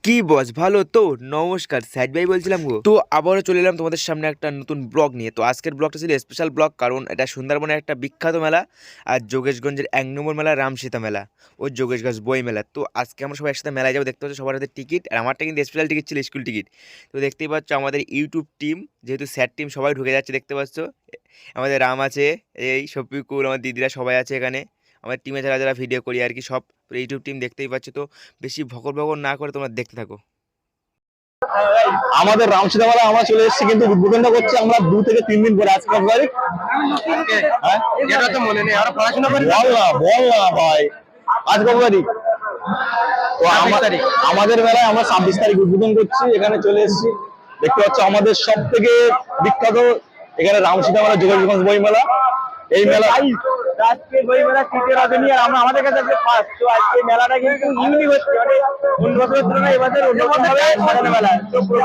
কি বস ভালো তো? নমস্কার, স্যাড ভাই বলছিলাম গো। তো আবারও চলে এলাম তোমাদের সামনে একটা নতুন ব্লগ নিয়ে। তো আজকের ব্লগটা ছিল স্পেশাল ব্লগ, কারণ এটা সুন্দরবনের একটা বিখ্যাত মেলা আর যোগেশগঞ্জের 1 নম্বর মেলা রামসীতা মেলা ও যোগেশগঞ্জ বই মেলা। তো আজকে আমরা সবাই একসাথে মেলায় যাবো। দেখতে পাচ্ছ সবার হাতে টিকিট, আর আমারটা কিন্তু স্পেশাল টিকিট ছিল, স্কুল টিকিট। তো দেখতেই পাচ্ছ আমাদের ইউটিউব টিম, যেহেতু স্যাড টিম, সবাই ঢুকে যাচ্ছে। দেখতে পাচ্ছ আমাদের রাম আছে, এই শফিকুল, আমার দিদিরা সবাই আছে এখানে। আমার টিমে যারা যারা ভিডিও করি আর কি, সব ইউটিউব টিম দেখতেই পাচ্ছ। তো বেশি ভকর ভকর না করে তোমরা দেখতে থাকো। আমাদের রামসীতা মেলা আমরা চলে এসেছি, কিন্তু উদ্বোধনটা করছি আমরা 2 থেকে 3 দিন পরে। আজকে কত তারিখ? এটা তো মনে নেই, আর পড়াশোনা করি। বল না ভাই, আজ কত তারিখ? তো আমাদের মেলায় আমরা 26 তারিখ উদ্বোধন করছি। এখানে চলে এসেছি, দেখতে পাচ্ছ আমাদের সব থেকে বিখ্যাত এখানে রামসীতা মেলা, যোগেশগঞ্জ বই মেলা। এই মেলা আজকে বই মেলা তৃতীয় রাজনী, আর আমরা আমাদের কাছে ফার্স্ট। তো আজকে মেলাটা কিন্তু ইউনিক হচ্ছে, মানে অন্য বছরের তুলনায় এবারে অন্যরকম ভাবে সাজানো মেলা। তো পুরো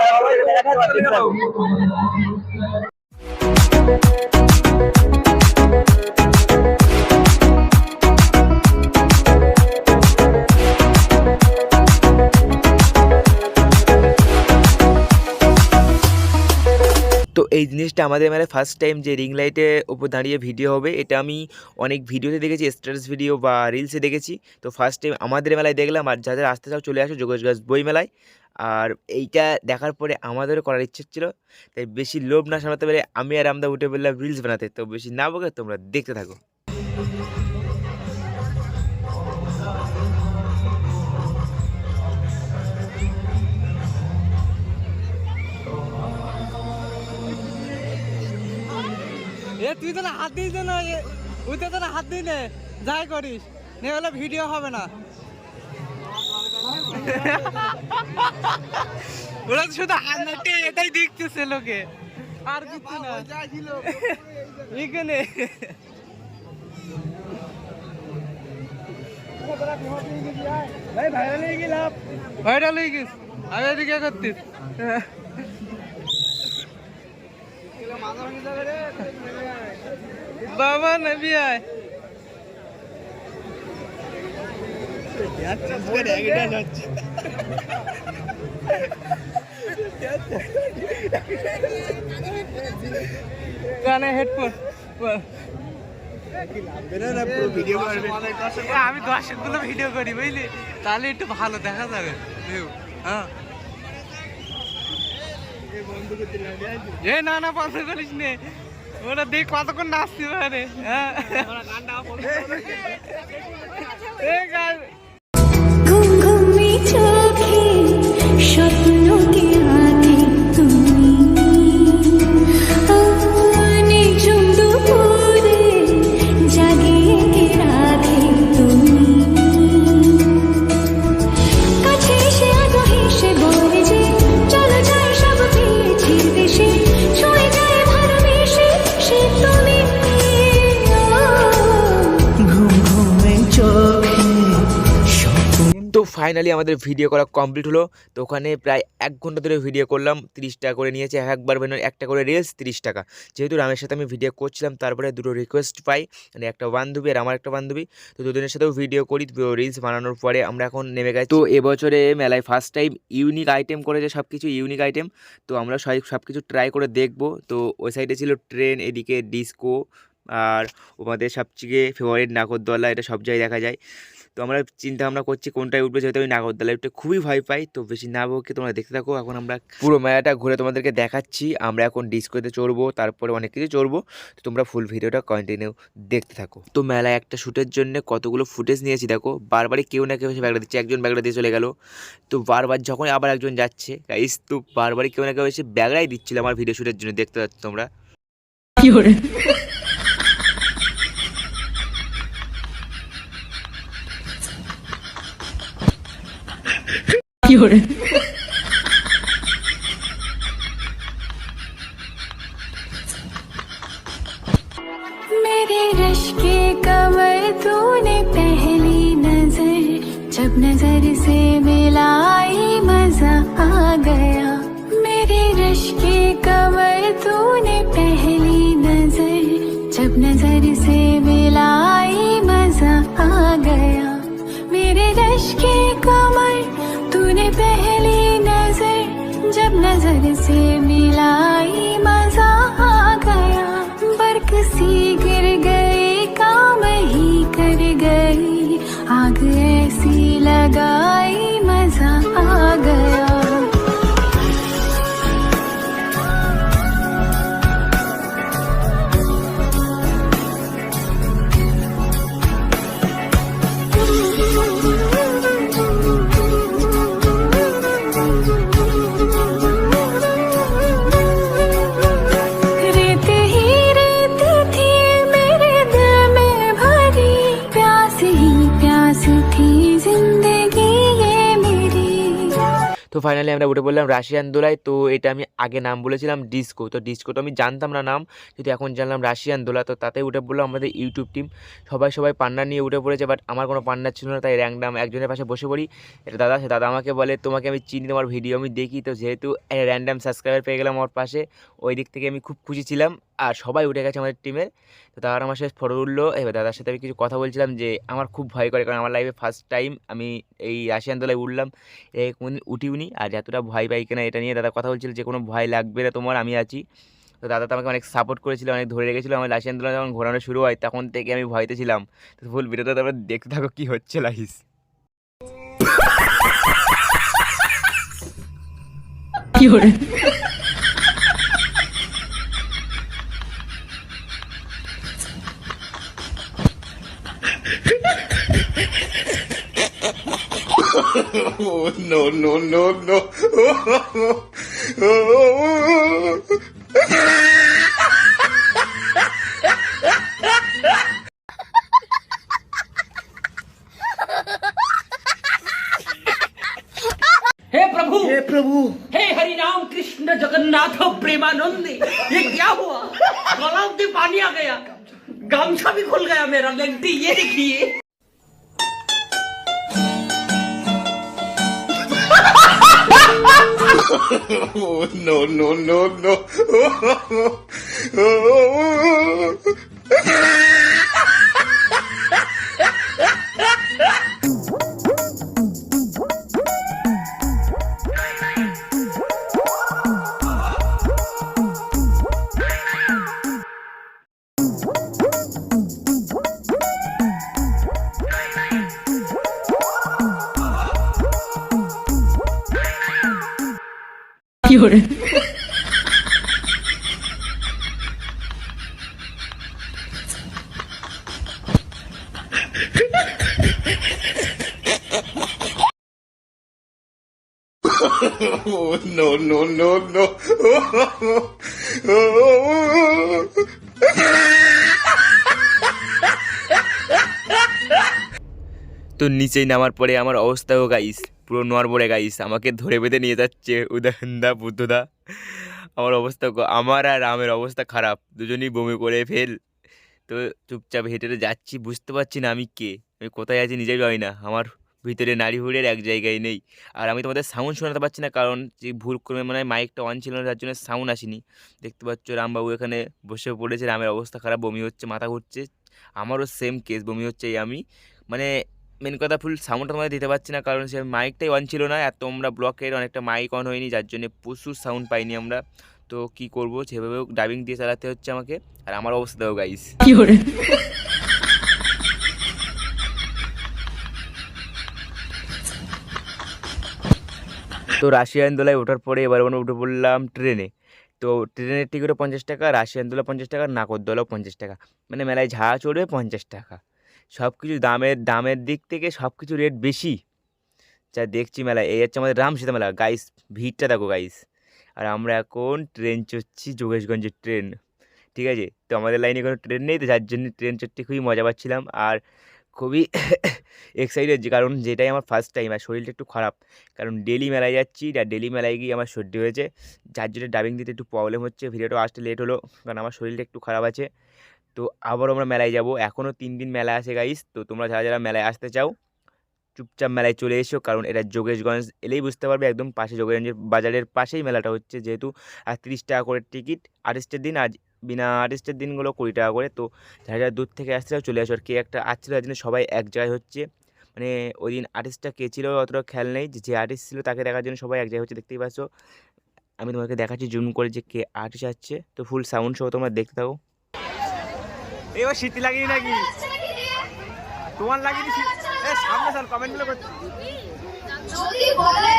তো এই জিনিসটা আমাদের মেলায় ফার্স্ট টাইম, যে রিং লাইটের ওপর দাঁড়িয়ে ভিডিও হবে, এটা আমি অনেক ভিডিওতে দেখেছি, স্ট্যাটাস ভিডিও বা রিলসে দেখেছি। তো ফার্স্ট টাইম আমাদের মেলায় দেখলাম। আর যাদের আসতে চাও চলে আসো যোগেশগঞ্জ বই মেলায়। আর এইটা দেখার পরে আমাদেরও করার ইচ্ছে ছিল, তাই বেশি লোভ না সামলাতে পেরে আমি আর আমদা উঠে বললাম রিলস বানাতে। তো বেশি না বকে তোমরা দেখতে থাকো। তুই তো হাত দিস না, ওই তো হাত দিই নে, যাই করিস নে, হলে ভিডিও হবে না। ওরা শুধু হাত নাটে এটাই দেখতেছে লোকে, আর কিছু না এখানে। ভাইরাল হয়ে গেছ, আমি এদিকে করতিস। বাবা নবী আয় কানে হেডফোন। আমি 10 গুলো ভিডিও করি বুঝলি, তাহলে একটু ভালো দেখা যাবে ভিউ। হ্যাঁ না বন্ধ করিস নে, ওরা দেখ কতক্ষণ নাচতে পারে। হ্যাঁ তো ফাইনালি আমাদের ভিডিও করা কমপ্লিট হলো। তো ওখানে প্রায় 1 ঘন্টা ধরে ভিডিও করলাম। 30 টাকা করে নিয়েছে একবার বানানোর, একটা করে রিলস 30 টাকা। যেহেতু রামের সাথে আমি ভিডিও করছিলাম, তারপরে দুটো রিকোয়েস্ট পাই, মানে একটা বান্ধবী আর আমার একটা বান্ধবী। তো দুজনের সাথেও ভিডিও করি। রিলস বানানোর পরে আমরা এখন নেমে গেছি। তো এবছরে মেলায় ফার্স্ট টাইম ইউনিক আইটেম করেছে, সব কিছু ইউনিক আইটেম। তো আমরা সব কিছু ট্রাই করে দেখবো। তো ওই সাইডে ছিল ট্রেন, এদিকে ডিস্কো, আর আমাদের সবচেয়ে ফেভারিট নাগরদোলা, এটা সব জায়গায় দেখা যায়। তো আমরা চিন্তা ভাবনা করছি কোনটায় উঠবে, যেহেতু আমি নাগরদোলায় উঠতে খুবই ভয় পাই। তো বেশি না বকে তোমরা দেখতে থাকো। এখন আমরা পুরো মেলাটা ঘুরে তোমাদেরকে দেখাচ্ছি। আমরা এখন ডিস্কোতে চড়বো, তারপরে অনেক কিছু চড়বো। তো তোমরা ফুল ভিডিওটা কন্টিনিউ দেখতে থাকো। তো মেলায় একটা শ্যুটের জন্য কতগুলো ফুটেজ নিয়েছি দেখো। বারবারই কেউ না কেউ এসে ব্যাগটা দিচ্ছে, একজন ব্যাগটা দিয়ে চলে গেল। তো বারবার যখন আবার একজন যাচ্ছে গাইস, তো বারবারই কেউ না কেউ এসে ব্যাগটাই দিচ্ছিল আমার ভিডিও শ্যুটের জন্য। দেখতে পাচ্ছ তোমরা। मेरे रश के कमर तूने पहली नजर जब नजर से मिलाई मजा आ गया मेरे रश के कमर तूने पहली नजर जब नजर से मिलाई मजा आ गया मेरे रश के कमर तूने पहली नजर जब नजर से मिलाई मजा आ गया बरक सी गिर गई काम ही कर गई आग ऐसी लगाई मजा आ गया रेत ही रेत थी मेरे दिल में भरी ही प्यास थी जिंदगी ये मेरी তো ফাইনালি আমরা উঠে পড়লাম রাশিয়ান দোলায়। তো এটা আমি আগে নাম বলেছিলাম ডিস্কো, তো ডিস্কো তো আমি জানতাম না নাম, কিন্তু এখন জানলাম রাশিয়ান দোলা। তো তাতে উঠে পড়লাম আমাদের ইউটিউব টিম, সবাই পান্না নিয়ে উঠে পড়েছে, বাট আমার কোনো পান্না ছিল না, তাই র্যান্ডাম একজনের পাশে বসে পড়ি। এটা দাদা, সে দাদা আমাকে বলে তোমাকে আমি চিনি, তোমার ভিডিও আমি দেখি। তো যেহেতু র্যান্ডাম সাবস্ক্রাইবার পেয়ে গেলাম আমার পাশে, ওই দিক থেকে আমি খুব খুশি ছিলাম। আর সবাই উঠে গেছে আমাদের টিমের। তো দাদার আমার সাথে ফটো উঠলো। এবার দাদার সাথে আমি কিছু কথা বলছিলাম যে আমার খুব ভয় করে, কারণ আমার লাইফে ফার্স্ট টাইম আমি এই রাশিয়ান দোলায় উঠলাম, কোনোদিন উঠিওনি, আর এতটা ভয় পাই কিনা এটা নিয়ে দাদা কথা বলছিল যে কোনো ভয় লাগবে না তোমার, আমি আছি। তো দাদা তো আমাকে অনেক সাপোর্ট করেছিল, অনেক ধরে রেখেছিলো। আমার রাশিয়ান দোলা যখন ঘোরানো শুরু হয় তখন থেকে আমি ভয়তে ছিলাম। তো ফুল ভিডিওটা তারপরে দেখতে থাকো কী হচ্ছে লাইস। हे प्रभु हे हरि राम कृष्ण जगन्नाथ प्रेमानंद ये क्या हुआ गला में पानी आ गया गामछा भी खुल गया मेरा लेंटी ये देखिए no. No. তো নিচেই নামার পরে আমার অবস্থাও গাইস পুরো নড়বড়ে গাইস, আমাকে ধরে বেঁধে নিয়ে যাচ্ছে উদয়নদা বুদ্ধদা। আমার অবস্থা আমার আর রামের অবস্থা খারাপ, দুজনেই বমি করে ফেল। তো চুপচাপ হেঁটে যাচ্ছি, বুঝতে পারছি না আমি কে, আমি কোথায় আছি নিজেই জানি না, আমার ভিতরে নাড়ি হুড়ের এক জায়গায় নেই। আর আমি তোমাদের সাউন্ড শোনাতে পারছি না, কারণ যে ভুল করে মানে মাইকটা অন ছিল না, তার জন্য সাউন্ড আসেনি। দেখতে পাচ্ছ রামবাবু এখানে বসে পড়েছে, রামের অবস্থা খারাপ, বমি হচ্ছে, মাথা ঘুরছে, আমারও সেম কেস, বমি হচ্ছে। আমি মানে মেন কথা ফুল সাউন্ডটা তোমাদের দিতে পারছি না, কারণ সে মাইকটাই অন ছিল না, আর তোমরা ব্লকের অনেকটা মাইক অন হয়নি, যার জন্য প্রচুর সাউন্ড পাইনি আমরা। তো কি করব, সেভাবেও ডাবিং দিয়ে চালাতে হচ্ছে আমাকে। আর আমার অবস্থা দাও গাইস, তো রাশিয়ান দোলায় ওঠার পরে এবার আমরা উঠে পড়লাম ট্রেনে। তো ট্রেনের টিকিটও 50 টাকা, রাশিয়ান দোলা 50 টাকা, নাগরদোলাও 50 টাকা, মানে মেলায় ঝাঁ চড়বে 50 টাকা। সব কিছু দামের দিক থেকে সব কিছু রেট বেশি যা দেখছি মেলায়। এই হচ্ছে আমাদের রামসীতা মেলা গাইস, ভিড়টা দেখো গাইস। আর আমরা এখন ট্রেন চড়ছি, যোগেশগঞ্জের ট্রেন। ঠিক আছে। তো আমাদের লাইনে কোনো ট্রেন নেই, তো যার জন্য ট্রেন চড়তে খুবই মজা পাচ্ছিলাম আর খুবই এক্সাইটেড, যে কারণ যেটাই আমার ফার্স্ট টাইম আর শরীরটা একটু খারাপ, কারণ ডেলি মেলায় যাচ্ছি আর ডেলি মেলায় গিয়ে আমার সর্দি হয়েছে, যার জন্য ডাবিং দিতে একটু প্রবলেম হচ্ছে, ভিডিওটা আসতে লেট হলো কারণ আমার শরীরটা একটু খারাপ আছে। তো আবারও আমরা মেলায় যাব, এখনও 3 দিন মেলা আছে গাইস। তো তোমরা যারা যারা মেলায় আসতে চাও চুপচাপ মেলায় চলে এসো, কারণ এটা যোগেশগঞ্জ এলেই বুঝতে পারবে, একদম পাশে যোগেশগঞ্জের বাজারের পাশেই মেলাটা হচ্ছে, যেহেতু আর 30 টাকা করে টিকিট আর্টিস্টের দিন, আজ বিনা আর্টিস্টের দিনগুলো 20 টাকা করে। তো যারা যারা দূর থেকে আসতে চাও চলে আসো, আর কে একটা আসছিল তার জন্য সবাই এক জায়গায় হচ্ছে, মানে ওই দিন আর্টিস্টটা কে ছিল অতটা খেয়াল নেই, যে আর্টিস্ট ছিল তাকে দেখার জন্য সবাই এক জায়গায় হচ্ছে, দেখতেই পাচ্ছ। আমি তোমাকে দেখাচ্ছি জুম করে যে কে আর্টিস্ট আসছে, তো ফুল সাউন্ড সহ তোমরা দেখতে থাকো। এবার শীত লাগিনি নাকি তোমার লাগিনি? সামনে স্যার কমেন্টগুলো করছি। যদি বলে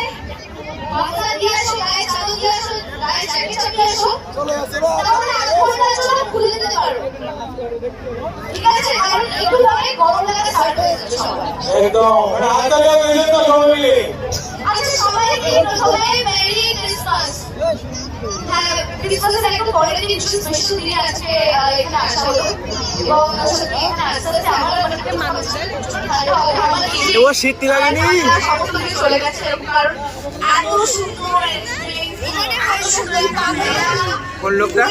মাথা দিয়ে আসো, গায়ে চাদর দিয়ে আসো, গায়ে জ্যাকেট চাপিয়ে আসো, তাহলে আধা ঘন্টার জন্য খুলে দিতে পারো। ঠিক আছে? কারণ একটু পরে গরম লাগাতে স্টার্ট হয়ে যাবে সবাই। আচ্ছা সবাই মেরি ক্রিসমাস। হ্যাঁ, ক্রিসমাসের একটু পরের দিন কিছু স্পেশাল দিনে আছে এখানে আসা হলো, এবং সত্যি এখানে আসতে হচ্ছে আমার অনেকটা মানুষের শীত লাগেনি চলে গেছে, কারণ এত সুন্দর এত সুন্দর কোন লোকটা।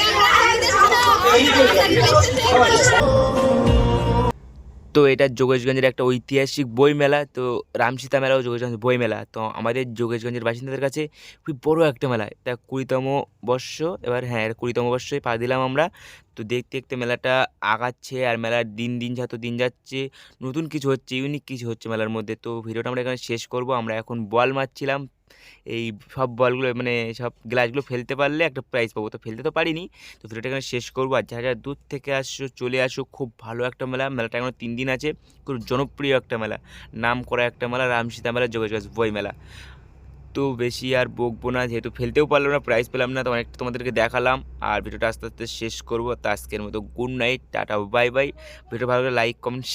তো এটা যোগেশগঞ্জের একটা ঐতিহাসিক বই মেলা, তো রামসীতা মেলাও যোগেশগঞ্জ বই মেলা। তো আমাদের যোগেশগঞ্জের বাসিন্দাদের কাছে খুবই বড় একটা মেলা, এটা 20তম বর্ষ, এবার হ্যাঁ 20তম বর্ষে পা দিলাম আমরা। তো দেখতে দেখতে মেলাটা আগাচ্ছে আর মেলার দিন দিন যত দিন যাচ্ছে নতুন কিছু হচ্ছে, ইউনিক কিছু হচ্ছে মেলার মধ্যে। তো ভিডিওটা আমরা এখানে শেষ করব। আমরা এখন বল মারছিলাম, এই সব বলগুলো মানে সব গ্লাসগুলো ফেলতে পারলে একটা প্রাইজ পাবো, তো ফেলতে তো পারিনি। তো ভিডিওটা এখানে শেষ করবো। আর যারা যারা দূর থেকে আসছো চলে আসো, খুব ভালো একটা মেলা, মেলাটা এখনো 3 দিন আছে, খুব জনপ্রিয় একটা মেলা, নাম করা একটা মেলা, রামসীতা মেলা, যোগেশগঞ্জ বই মেলা। তো বেশি আর বকবো না, যেহেতু ফেলতেও পারলাম না, প্রাইজ পেলাম না, তো অনেকটা তোমাদেরকে দেখালাম আর ভিডিওটা আস্তে আস্তে শেষ করবো। তো আজকের মতো good night, tata, bye bye. Video ভালো লাগলে লাইক কমেন্ট